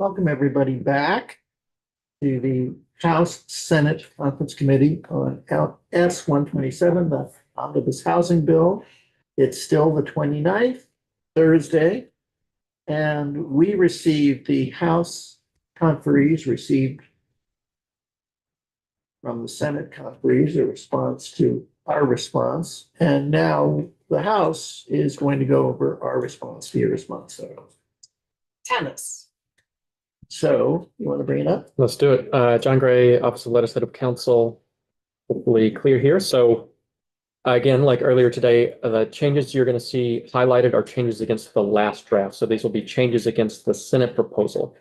Welcome everybody back to the House Senate Conference Committee on S.127, the Omnibus Housing Bill. It's still the 29th, Thursday, and we received the House conferees received from the Senate conferees a response to our response, and now the House is going to go over our response to your response. Tennis. So you want to bring it up? Let's do it. John Gray, Office of Legislative Counsel, hopefully clear here. So again, like earlier today, the changes you're going to see highlighted are changes against the last draft. So these will be changes against the Senate proposal.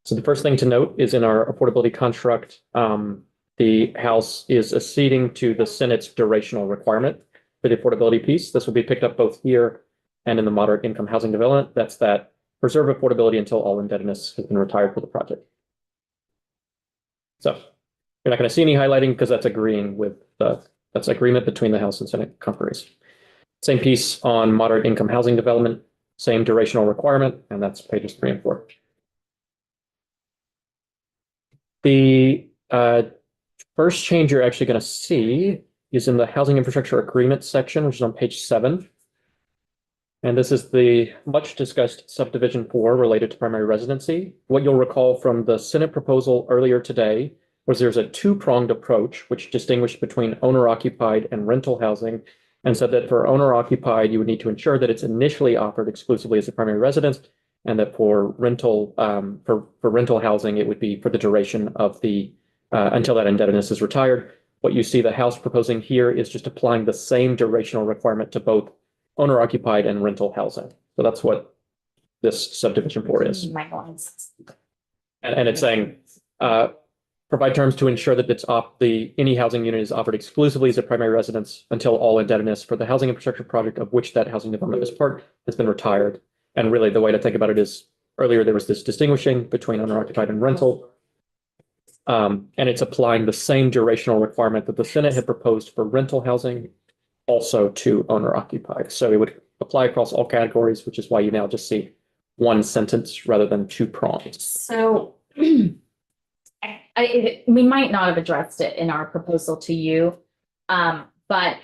So the first thing to note is in our affordability construct, the House is acceding to the Senate's durational requirement for the affordability piece. This will be picked up both here and in the moderate income housing development. That's that preserve affordability until all indebtedness has been retired for the project. So you're not going to see any highlighting because that's agreeing with that's agreement between the House and Senate conferees. Same piece on moderate income housing development, same durational requirement, and that's pages 3 and 4. The first change you're actually going to see is in the housing infrastructure agreement section, which is on page 7. And this is the much discussed subdivision 4 related to primary residency. What you'll recall from the Senate proposal earlier today was there's a two-pronged approach which distinguished between owner-occupied and rental housing, and said that for owner-occupied, you would need to ensure that it's initially offered exclusively as a primary residence, and that for rental rental housing, it would be for the duration of the until that indebtedness is retired. What you see the House proposing here is just applying the same durational requirement to both owner-occupied and rental housing. So that's what this subdivision 4 is. And it's saying, provide terms to ensure that any housing unit is offered exclusively as a primary residence until all indebtedness for the housing infrastructure project of which that housing development is part has been retired. And really the way to think about it is earlier there was this distinguishing between owner-occupied and rental. And it's applying the same durational requirement that the Senate had proposed for rental housing also to owner-occupied. So it would apply across all categories, which is why you now just see one sentence rather than two prongs. So we might not have addressed it in our proposal to you, but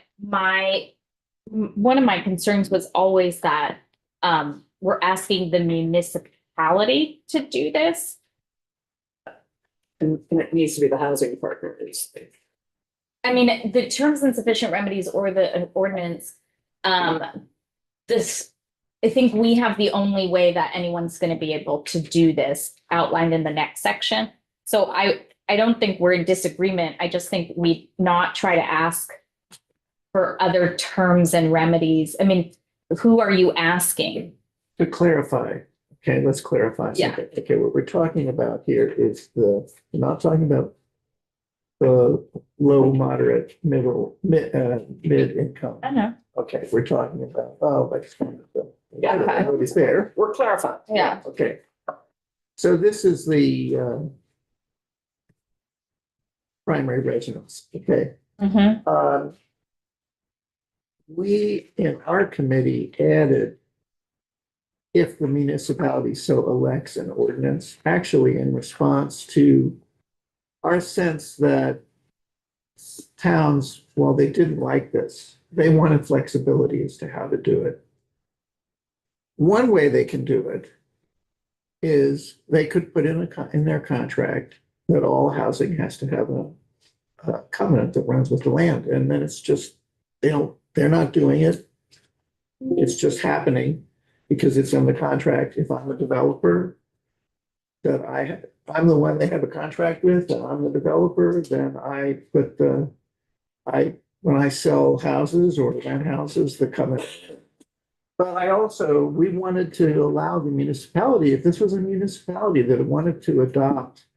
one of my concerns was always that we're asking the municipality to do this. And it needs to be the housing partner. I mean, the terms and sufficient remedies or the ordinance, I think we have the only way that anyone's going to be able to do this outlined in the next section. So I don't think we're in disagreement. I just think we not try to ask for other terms and remedies. I mean, who are you asking? To clarify, okay, let's clarify something. Yeah. Okay, what we're talking about here is we're not talking about the low, moderate, mid-income. I know. Okay, we're talking about, It's there. We're clarifying. Yeah. Okay. So this is the primary residence, okay? Mm-hmm. We, in our committee, added if the municipality so elects an ordinance, actually in response to our sense that towns, while they didn't like this, they wanted flexibility as to how to do it. One way they can do it is they could put in their contract that all housing has to have a covenant that runs with the land, and then it's just they're not doing it. It's just happening because it's in the contract. If I'm a developer, that I'm the one they have a contract with, and I'm the developer, then I put when I sell houses or rent houses, the covenant. But we wanted to allow the municipality, if this was a municipality that wanted to adopt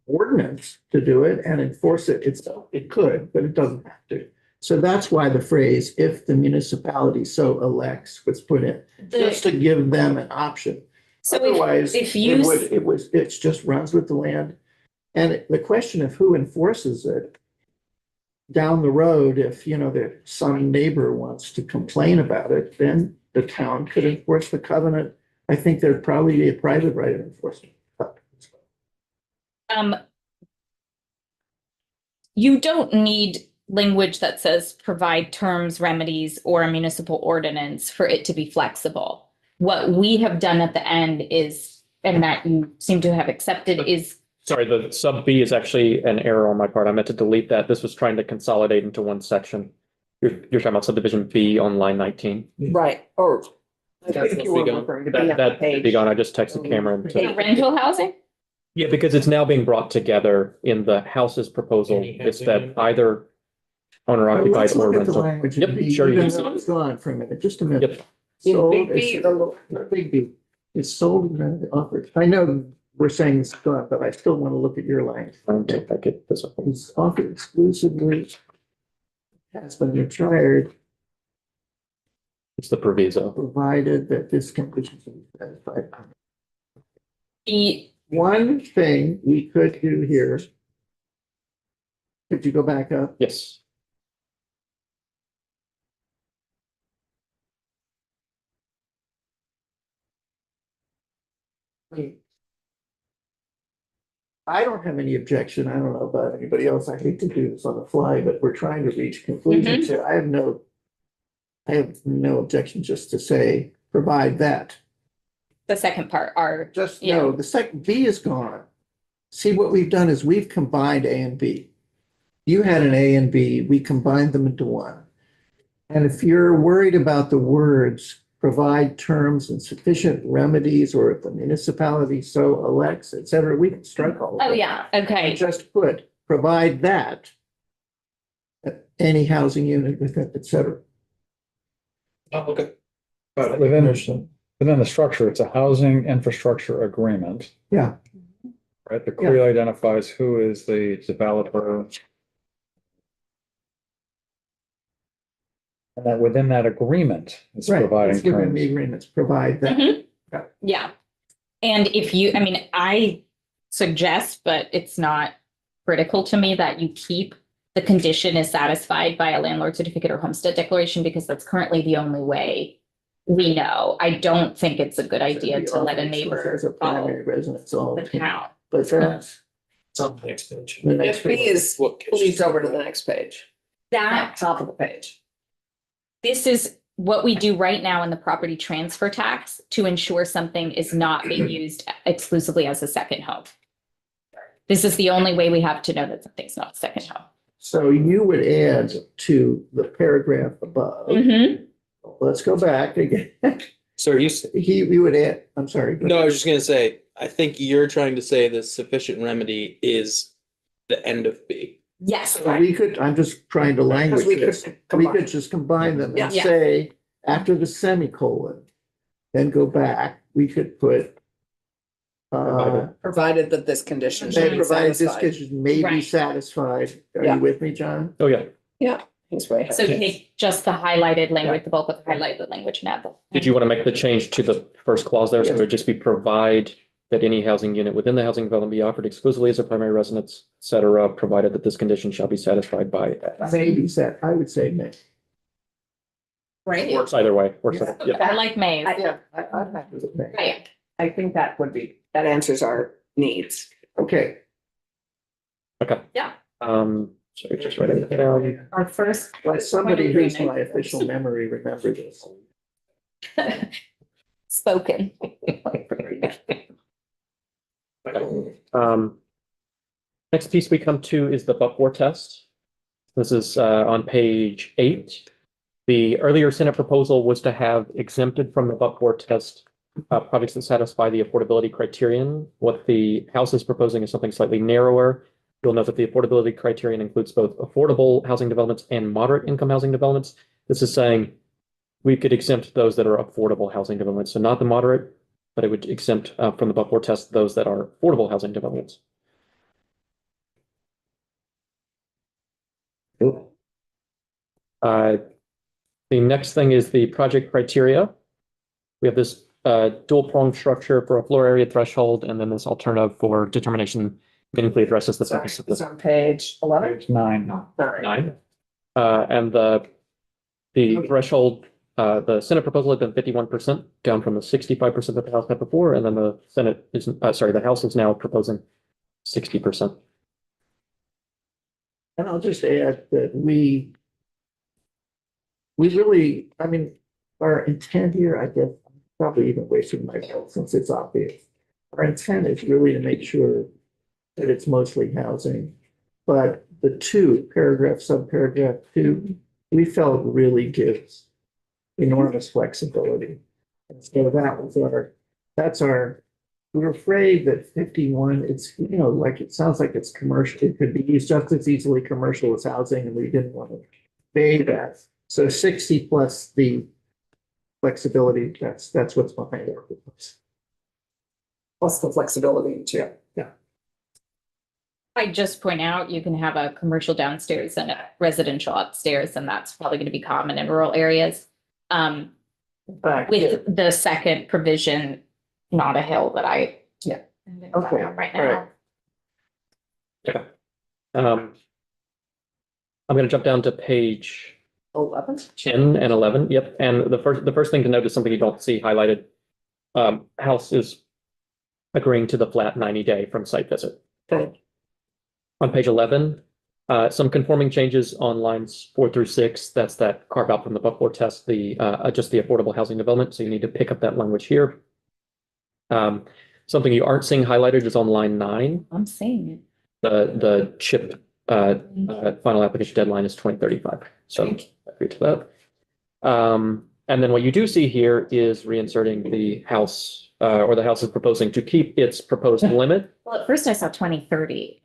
ordinance to do it and enforce it itself, it could, but it doesn't have to. So that's why the phrase, if the municipality so elects, was put in, just to give them an option. So otherwise, if you it just runs with the land. And the question of who enforces it down the road, if some neighbor wants to complain about it, then the town could enforce the covenant. I think there'd probably be a private right of enforcement. You don't need language that says provide terms, remedies, or a municipal ordinance for it to be flexible. What we have done at the end is, and that you seem to have accepted, is Sorry, the sub B is actually an error on my part. I meant to delete that. This was trying to consolidate into one section. You're talking about subdivision B on line 19. Right, or. I That's think you what's were begun. referring to be on the That should be page. gone. I just texted Cameron the to. rental housing. Yeah, because it's now being brought together in the house's proposal. Any It's housing that unit? either owner Well, occupied let's or look at the rental. language. Yep, in B, sure, you even can. though it's gone for a minute, just a minute. Yep. In Sold big is- B, the little- not big B. It's sold and offered. I know we're saying it's gone, but I still want to look at your line. I'll take back it this way. It's offered exclusively. Has been retired, It's the proviso. provided that this condition is satisfied. The One thing we could do here. Could you go back up? Yes. I don't have any objection. I don't know about anybody else. I hate to do this on the fly, but we're trying to reach conclusions here. I have no objection just to say, provide that. second part are, Just Yeah. no, the second B is gone. See, what we've done is we've combined A and B. You had an A and B, we combined them into one. And if you're worried about the words, provide terms and sufficient remedies, or if the municipality so elects, et cetera, we can strike all of oh, them. yeah, And okay. just put, provide that. Any housing unit with it, et cetera. Oh, okay. But within the structure, it's a housing infrastructure agreement, Yeah, right? That clearly identifies who is the developer. And that within that agreement, it's right. providing It's within terms. the agreements, provide that. Mhm. Yeah. Yeah. And if you, I mean, I suggest, but it's not critical to me that you keep the condition is satisfied by a landlord certificate or homestead declaration, because that's currently the only way we know. I don't think it's a good idea to let a neighbor As a follow primary residence, all. the town. But that's It's on the next page. the next. If B is, What? leads over to the next page, That, top of the page. this is what we do right now in the property transfer tax to ensure something is not being used exclusively as a second home. This is the only way we have to know that something's not a second home. So you would add to the paragraph above. Mhm. Let's go back again. So are you, We would add, I'm sorry. go no, I ahead. was just gonna say, I think you're trying to say the sufficient remedy is the end of B. Yes, So we could, I'm just trying to language Because we this. could We combine. could just combine them and Yeah. say, after the semicolon, then go back, we could put. Provided that this condition should They be provide this satisfied. condition may be Right. satisfied. Are Yeah. you with me, John? Oh, yeah. He's way ahead. so take just the highlighted language, the bulk of the highlighted language and add the. Did you want to make the change to the first clause there? So it would just be provide that any housing unit within the housing development be offered exclusively as a primary residence, et cetera, provided that this condition shall be satisfied by. Maybe set, I would say may. Right. Works either way. Works. Yeah. Yeah. I like Mays. I'm happy with may. Right. I think that would be, that answers our needs. Okay. Okay. Yeah. So just write it down. Our first. Let somebody point of who's my agreement. official memory remember this. Spoken. Next piece we come to is the Buckmore test. This is on page 8. The earlier Senate proposal was to have exempted from the Buckmore test projects that satisfy the affordability criterion. What the House is proposing is something slightly narrower. You'll note that the affordability criterion includes both affordable housing developments and moderate income housing developments. This is saying we could exempt those that are affordable housing developments, so not the moderate, but it would exempt from the Buckmore test those that are affordable housing developments. The next thing is the project criteria. We have this dual pronged structure for a floor area threshold, and then this alternative for determination meaningfully addresses the Sorry, purpose of it's the on page 11. Page 9. Sorry. 9. And the threshold, the Senate proposal had been 51%, down from the 65% that the House had before, and then the Senate is, sorry, the House is now proposing 60%. And I'll just add that we really, I mean, our intent here, I guess, I'm probably even wasting my vote since it's obvious. Our intent is really to make sure that it's mostly housing. But the two, paragraph, subparagraph two, we felt really gives enormous flexibility. And so that's our, we're afraid that 51, it's, like, it sounds like it's commercial. It could be used just as easily commercial as housing, and we didn't want to say that. So 60 plus the flexibility, that's what's behind our proposal. Plus the flexibility too. I just point out, you can have a commercial downstairs and a residential upstairs, and that's probably going to be common in rural areas. Back With the second provision, not a hill that I. Yeah. Okay. Right All now. Okay. I'm going to jump down to page 11. 10 and 11. Yep. And the first thing to note is something you don't see highlighted. House is agreeing to the flat 90-day from site visit. Okay. On page 11, some conforming changes on lines 4 through 6. That's that carve out from the Buckboard test, just the affordable housing development. So you need to pick up that language here. Something you aren't seeing highlighted is on line 9. I'm seeing it. The CHIP final application deadline is 2035. So I agree to that. And then what you do see here is reinserting the house, or the house is proposing to keep its proposed limit. Well, at first I saw 2030.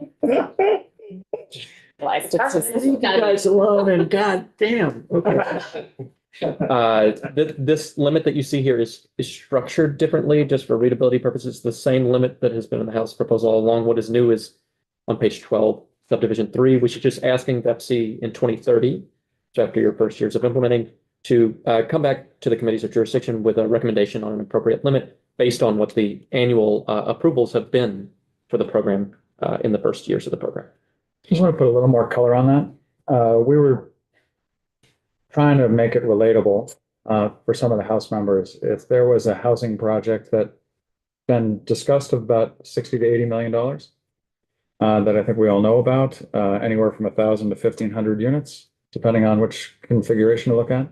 Realized it's just- Leave you guys alone and goddamn. Okay. This limit that you see here is structured differently, just for readability purposes. The same limit that has been in the House proposal all along. What is new is on page 12, subdivision 3, which is just asking BEPC in 2030, so after your first years of implementing, to come back to the committees of jurisdiction with a recommendation on an appropriate limit based on what the annual approvals have been for the program in the first years of the program. Just want to put a little more color on that. We were trying to make it relatable for some of the House members. If there was a housing project that been discussed of about $60 to $80 million that I think we all know about, anywhere from 1,000 to 1,500 units, depending on which configuration to look at.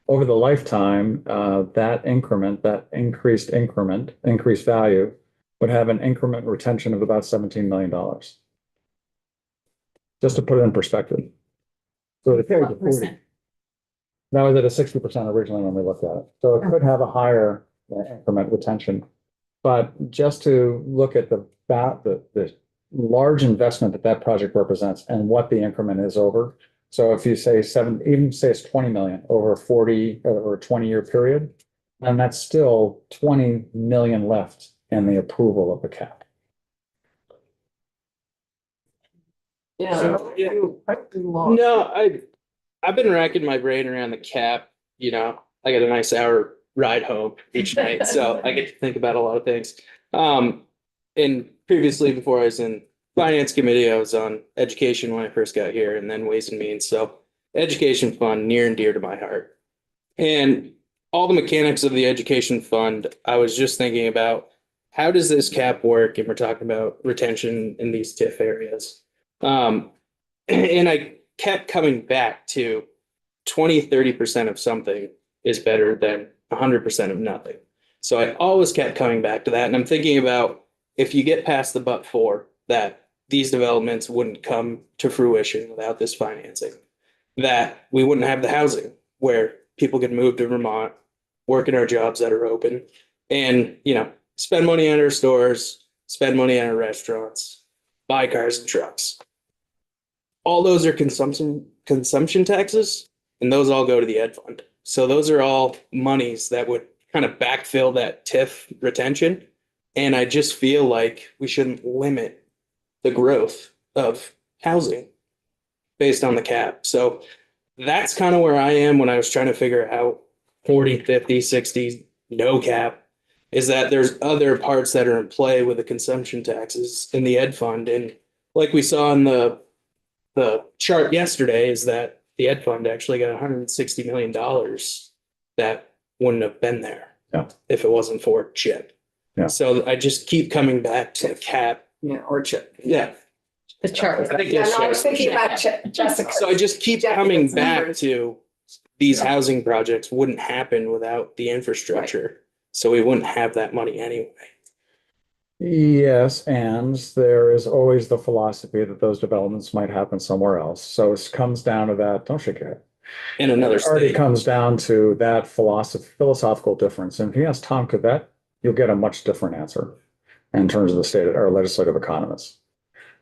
Over the lifetime, that increased value would have an increment retention of about $17 million. Just to put it in perspective. So it carries a 40. That was at a 60% originally when we looked at it. So it could have a higher increment retention. But just to look at the large investment that project represents and what the increment is over. So if you say even say it's 20 million over a 40 or 20-year period, then that's still 20 million left in the approval of the cap. Yeah. So, yeah. No, I've been racking my brain around the cap. I get a nice hour ride home each night, so I get to think about a lot of things. And previously, before I was in finance committee, I was on education when I first got here, and then ways and means. So education fund, near and dear to my heart. And all the mechanics of the education fund, I was just thinking about, how does this cap work? And we're talking about retention in these TIF areas. And I kept coming back to 20-30% of something is better than 100% of nothing. So I always kept coming back to that. And I'm thinking about, if you get past the but for that, these developments wouldn't come to fruition without this financing, that we wouldn't have the housing where people can move to Vermont, work in our jobs that are open, and, spend money on our stores, spend money on our restaurants, buy cars and trucks. All those are consumption taxes, and those all go to the ed fund. So those are all monies that would kind of backfill that TIF retention. And I just feel like we shouldn't limit the growth of housing based on the cap. So that's kind of where I am when I was trying to figure out 40, 50, 60, no cap, is that there's other parts that are in play with the consumption taxes in the ed fund. And like we saw in the chart yesterday, is that the ed fund actually got $160 million that wouldn't have been there if it wasn't for CHIP. Yeah. So I just keep coming back to the cap Yeah, or Yeah. The chart. I think Yeah, that's no, I was fair. thinking about Jessica. So I just keep Jessica's coming back numbers. to these housing projects wouldn't happen without the infrastructure. So we wouldn't have that money anyway. Yes, and there is always the philosophy that those developments might happen somewhere else. So it comes down to that, don't shake your head. In another It already state. comes down to that philosophical difference. And if you ask Tom Cavett, you'll get a much different answer in terms of the state of our legislative economists.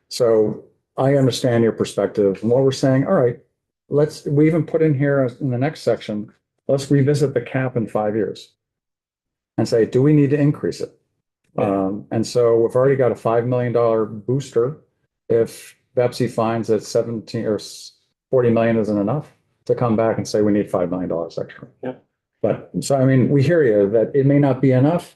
So I understand your perspective. And what we're saying, all right, we even put in here in the next section, let's revisit the cap in 5 years and say, do we need to increase it? And so we've already got a $5 million booster. If Betsy finds that 17 or 40 million isn't enough to come back and say we need $5 million extra. Yeah. But so, I mean, we hear you that it may not be enough.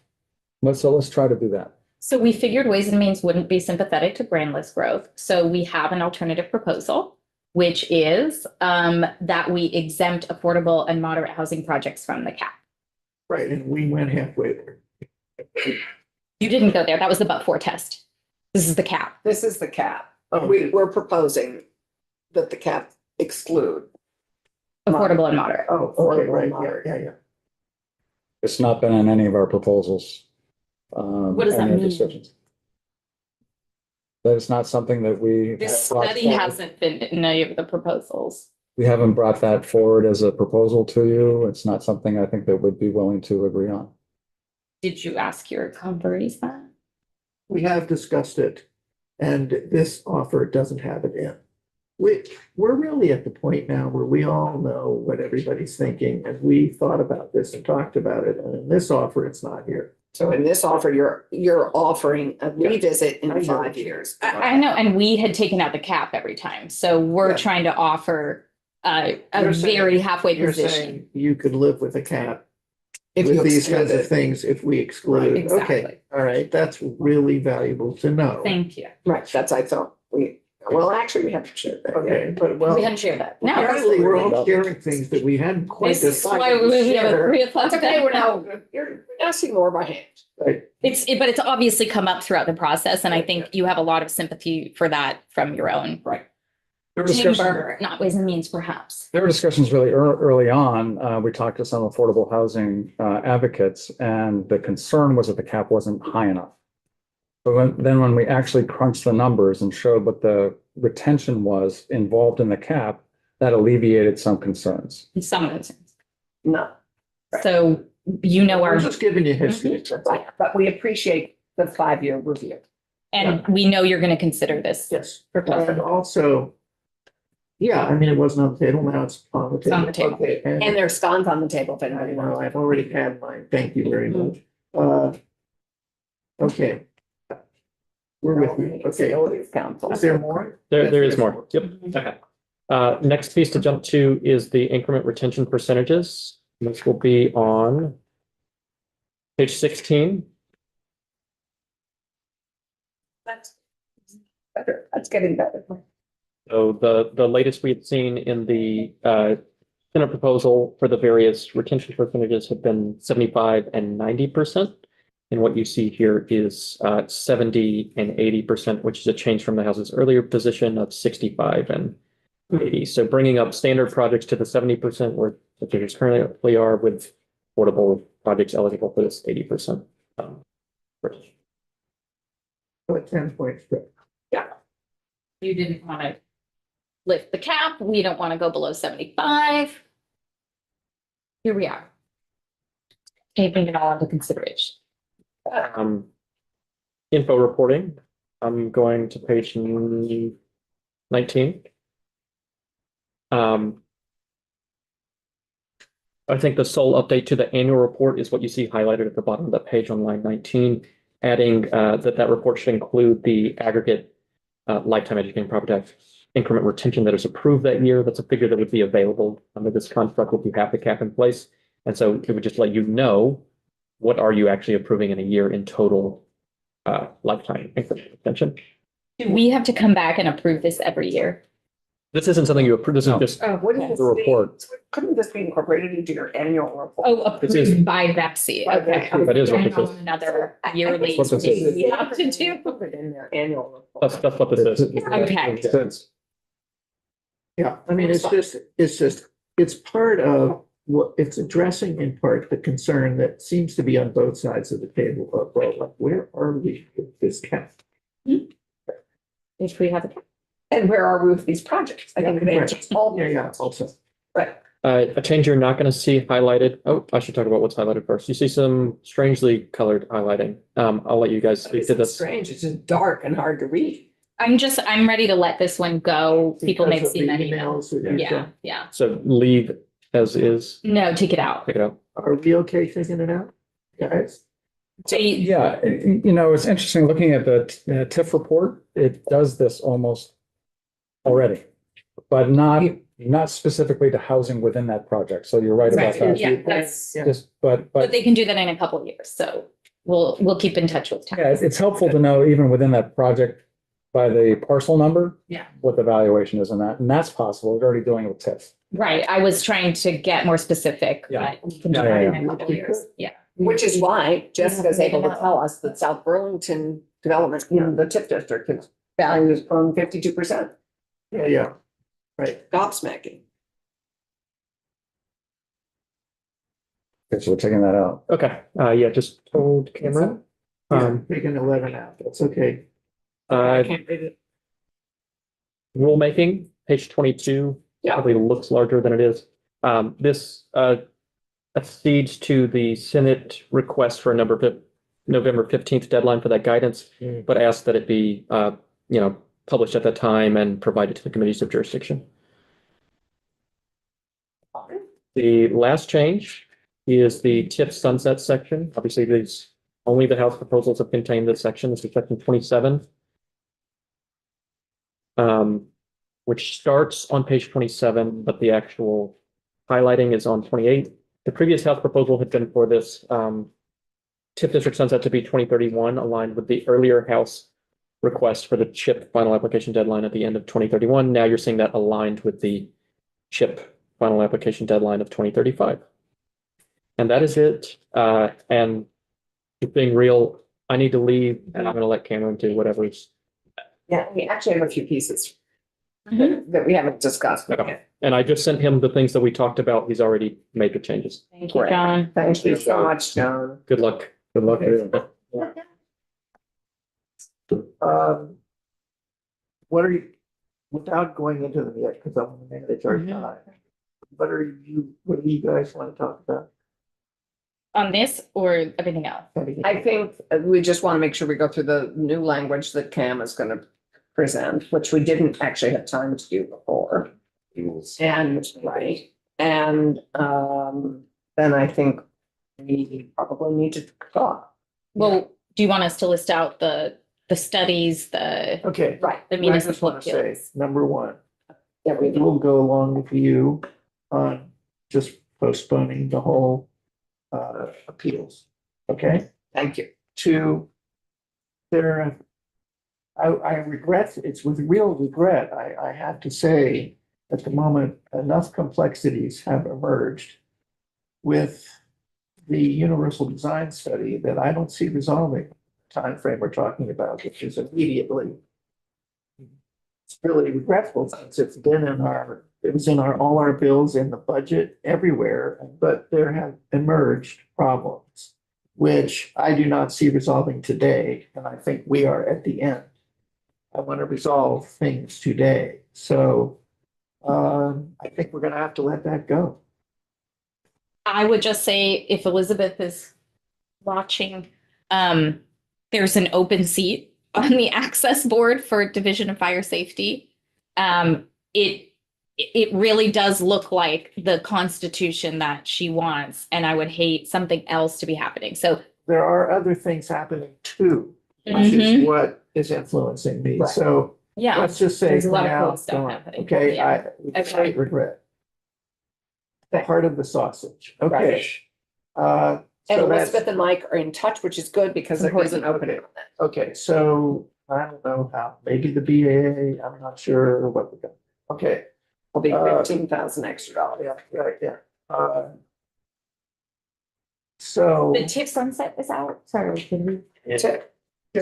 Let's try to do that. So we figured Ways and Means wouldn't be sympathetic to grand list growth. So we have an alternative proposal, which is that we exempt affordable and moderate housing projects from the cap. Right, and we went halfway there. You didn't go there. That was the but-for test. This is the cap. This is the cap. Oh, We're proposing that the cap exclude. Affordable and moderate. Oh, okay, right, yeah. It's not been in any of our proposals. What does that any of the mean? decisions. That is not something that we. This have brought study forward. hasn't been in any of the proposals. We haven't brought that forward as a proposal to you. It's not something I think that would be willing to agree on. Did you ask your converties that? We have discussed it, and this offer doesn't have it in. We're really at the point now where we all know what everybody's thinking, and we thought about this and talked about it, and in this offer, it's not here. So in this offer, you're offering a Yeah. revisit I in know. 5 years. I know, and we had taken out the cap every time. So we're Yeah. trying to offer a You're saying- very halfway You're position. saying you could live with a cap If you with these exclude kinds of it. things if we exclude. Right, Okay, exactly. all right, that's really valuable to know. Thank you. Right, that's, I thought, well, actually, we haven't shared that Okay, yet. but well, We hadn't shared that. No. apparently we're all sharing things that we hadn't quite This is decided. why to we have a share. 3 o'clock. That's okay, we're now, you're asking more by hand. Right. But it's obviously come up throughout the process, and I think you have a lot of sympathy for that from your own There were discussions- chamber, not Ways and Means, perhaps. There were discussions really early on. We talked to some affordable housing advocates, and the concern was that the cap wasn't high enough. But then when we actually crunched the numbers and showed what the retention was involved in the cap, that alleviated some concerns. In some instances. No, So you know We're our, just giving you history. right, but we appreciate the 5-year review. and we know you're going to consider this. Yes, Proposal. and also, yeah, I mean, it wasn't on the table, now it's on the It's table. on the table. Okay, And and there's scones on the table if I anybody know, wants. I've already had mine, thank you very much. Okay. We're with you, okay. Facilities Council. Is there more? There is Yes, more. Yep. Okay. Next piece to jump to is the increment retention percentages. This will be on page 16. That's better, that's getting better. So the latest we had seen in the Senate proposal for the various retention percentages have been 75 and 90%. And what you see here is 70 and 80%, which is a change from the House's earlier position of 65 and 80. So bringing up standard projects to the 70% where the figures currently are, with affordable projects eligible for this 80%. So at 10 points, good. You didn't want to lift the cap. We don't want to go below 75. Here we are. Taking it all into consideration. Info reporting. I'm going to page 19. I think the sole update to the annual report is what you see highlighted at the bottom of that page on line 19, adding that report should include the aggregate lifetime educating property tax increment retention that is approved that year. That's a figure that would be available under this construct if you have the cap in place. And so it would just let you know what are you actually approving in a year in total lifetime increment retention. Do we have to come back and approve this every year? This isn't something you approve, this is No. just, Wouldn't this The report. couldn't this be incorporated into your annual report? Oh, This is- approved by Vepsi, By okay. Vepsi. That is what I this know is. Another yearly. That's what this is. thing you have to do. Put it in their annual report. that's what this is. Okay. Since- Yeah, I mean, it's part of what, it's addressing in part the concern that seems to be on both sides of the table of, well, like, where are we with this cap? If we have, And where are we with these projects? I think it Yeah, answers all. Yeah, also. Right. A change you're not gonna see highlighted. Oh, I should talk about what's highlighted first. You see some strangely colored highlighting. I'll let you guys speak to It's this. strange. It's just dark and hard to read. I'm ready to let this one go. People may have Because of seen the that email. emails that you've Yeah, done. yeah. So leave as is, No, take it out. pick it up. Are we okay taking it out, guys? Yeah, it's interesting looking at the TIF report, it does this almost already. But not specifically to housing within that project. So you're right about Right, that. yeah, that's, Yeah. Just, but but they can do that in a couple of years, so we'll keep in touch with. yeah, it's helpful to know even within that project by the parcel number. Yeah. What the valuation is in that, and that's possible. We're already doing it with TIF. Right, I was trying to get more specific, Yeah. but we can do Yeah, that yeah, in a couple of years, yeah. Which is why Jessica's able to Yeah. tell us that South Burlington development in the TIF district is valued from 52%. Yeah, right. Gobsmacking. Okay, so we're taking that out. Okay, yeah, just told Cameron. Taking 11 out, that's okay. I Uh, can't read it. rulemaking, page 22, Yeah. probably looks larger than it is. This accedes to the Senate request for a November 15th deadline for that guidance, but asks that it be, published at that time and provided to the committees of jurisdiction. The last change is the TIF sunset section. Obviously, only the House proposals have contained this section. This is section 27. Which starts on page 27, but the actual highlighting is on 28. The previous House proposal had been for this TIF district sunset to be 2031, aligned with the earlier House request for the CHIP final application deadline at the end of 2031. Now you're seeing that aligned with the CHIP final application deadline of 2035. And that is it. And being real, I need to leave and I'm going to let Cameron do whatever's. Yeah, we actually have a few pieces Mhm. that we haven't discussed. Okay. And I just sent him the things that we talked about. He's already made the changes. Thank you, Great. John. Thank you so much, John. Good luck. Good luck. What are you, without going into them yet, because I'm gonna manage our Mhm. time. What do you guys want to talk about? On this or everything else? I think we just want to make sure we go through the new language that Cam is going to present, which we didn't actually have time to do before. And, right, and then I think we probably need to talk. Well, do you want us to list out the studies, the Okay. Right. the I just municipal want to say, appeals? number one, Yeah, we we'll go along with you on just postponing the whole appeals. Okay? Thank you. Two, I regret, it's with real regret, I have to say, at the moment, enough complexities have emerged with the universal design study that I don't see resolving the timeframe we're talking about, which is immediately. It's really regretful since it was in all our bills in the budget everywhere, but there have emerged problems, which I do not see resolving today, and I think we are at the end. I want to resolve things today, so I think we're gonna have to let that go. I would just say if Elizabeth is watching, there's an open seat on the access board for Division of Fire Safety. It really does look like the constitution that she wants, and I would hate something else to be happening. So There are other things happening too, which Mhm. is what is influencing me, Right. so yeah, let's just say There's a for lot of now, cool stuff don't. happening. Okay, Yeah. I great regret. The heart of the sausage, okay. Right. Uh, And so that's, Elizabeth and Mike are in touch, which is good because there is an opening on that. okay, so I don't know how, maybe the BAA, I'm not sure what we're gonna. Okay, Will be Uh, $15,000 extra. yeah, right, yeah. So. The TIF sunset is out, sorry, can we? Tip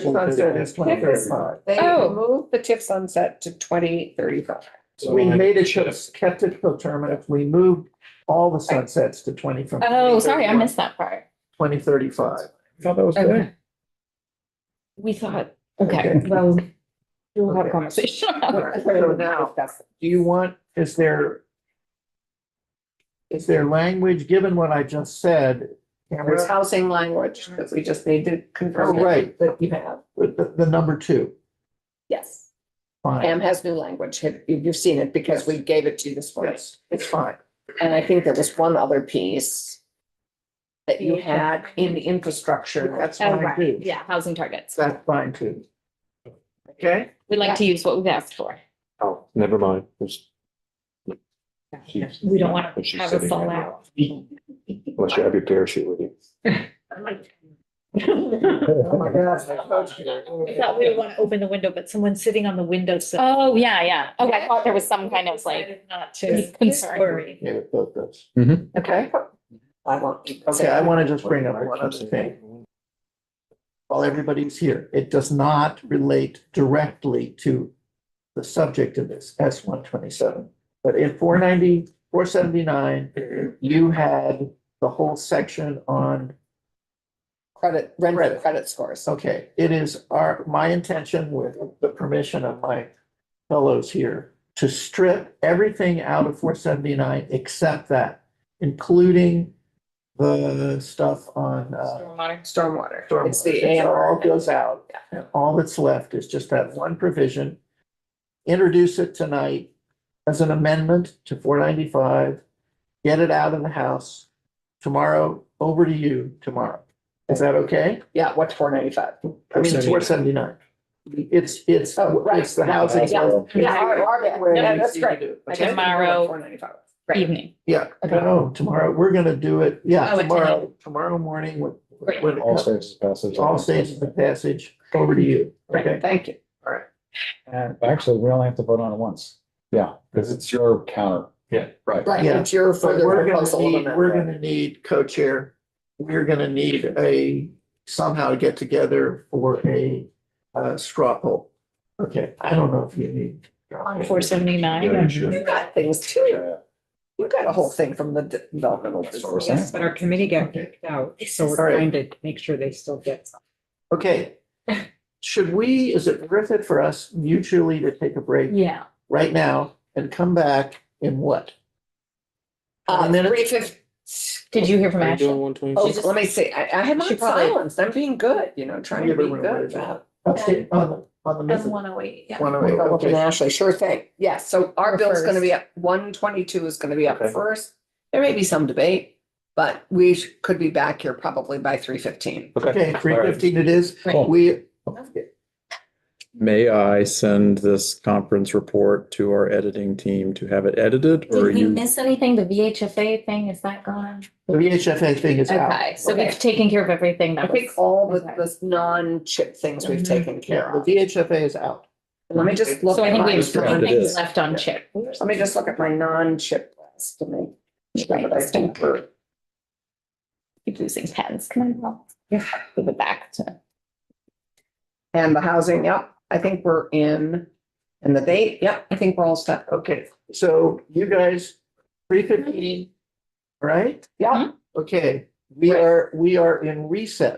Sunset is 2035. They Oh. moved the TIF sunset to 2035. We made it, kept it coterminous. We moved all the sunsets to 20 from. Oh, sorry, I missed that part. 2035. Thought that was good. Okay. We thought, okay, Okay. well, we'll have a Okay. conversation. So now, do you want, is there language, given what I just said? There's housing language that we just need to Oh, confirm. right, That you have. the number two, Yes. fine, Pam has new language. You've seen it because we gave it to you this morning. yes, it's fine. And I think there was one other piece that you had in the infrastructure. That's Oh, fine right, too. yeah, housing targets. That's fine too. Okay? We like to use what we've asked for. Oh, never mind. We don't want When to she's have a sitting there. fallout. Unless you have your parachute with you. Oh my gosh, my coach here. I thought we would want to open the window, but someone's sitting on the windowsill. Oh, yeah. Oh, I thought there was some kind of like, Decided Not to concern. worry. Yeah, both those. Okay. I want. Okay, I want to just bring up one other thing. While everybody's here, it does not relate directly to the subject of this S.127. But in 479, you had the whole section on, Rent Credit. credit scores. okay, it is my intention, with the permission of my fellows here, to strip everything out of 479 except that, including the stuff on Stormwater. It's stormwater. the It all AMR. goes out, and all that's left is just that one provision. Introduce it tonight as an amendment to 495, get it out of the House tomorrow, over to you tomorrow. Is that okay? Yeah, what's 495? I mean, 479. It's Oh, right. it's the housing. Yeah. Yeah, that's great. Okay? Tomorrow. 495. Evening. Yeah, no, tomorrow, we're gonna do it, yeah, Oh, at 10. tomorrow morning with. Great. when it All comes- stages of passage. All stages of passage, over to you, okay? Right, thank you. And actually, we only have to vote on it once. Yeah, because it's your counter. Yeah. Right. Right, Yeah. it's your But further we're proposal. gonna need, amendment. we're gonna need co-chair, we're gonna need somehow to get together for a straw poll. Okay, I don't know if you need. On 479. Yeah, you should. You got things too. You got a whole thing from the developmental. That's what we're saying. Yes, but our committee got kicked out, so we're All right. trying to make sure they still get some. Okay. Is it worth it for us mutually to take a break Yeah. right now and come back in what? 20 minutes? 350. Did you hear from Are you doing Ashley? 126? Oh, let me see. I have my Should probably- silence. I'm being good, trying to Give be everyone a good break. about. Okay, on the method. 108, yeah. 108, Okay, okay. Ashley, sure thing. Yes, so our Or bill's gonna first. be up, 122 is gonna be up Okay. first. There may be some debate, but we could be back here probably by 3:15. Okay, 3:15 it is. Cool. We, May I send this conference report to our editing team to have it edited, or Did we you? miss anything? The VHFA thing, is that gone? the VHFA thing is out. Okay, so Okay. we've taken care of everything I that think was. all the, okay. the non-chip things we've Mhm. taken care Yeah, of. the VHFA is out. Let me just look So I at think we my, have Yeah, three it things is. left on chip. let me just look at my non-chip list to make sure that I think we're. Keep losing pens. Come on, Paul. Yeah, give it back to. And the housing, yep, I think we're in. And the date, yep, I think we're all set. Okay, so you guys, 3:15, right? Yeah, Okay, we are in recess.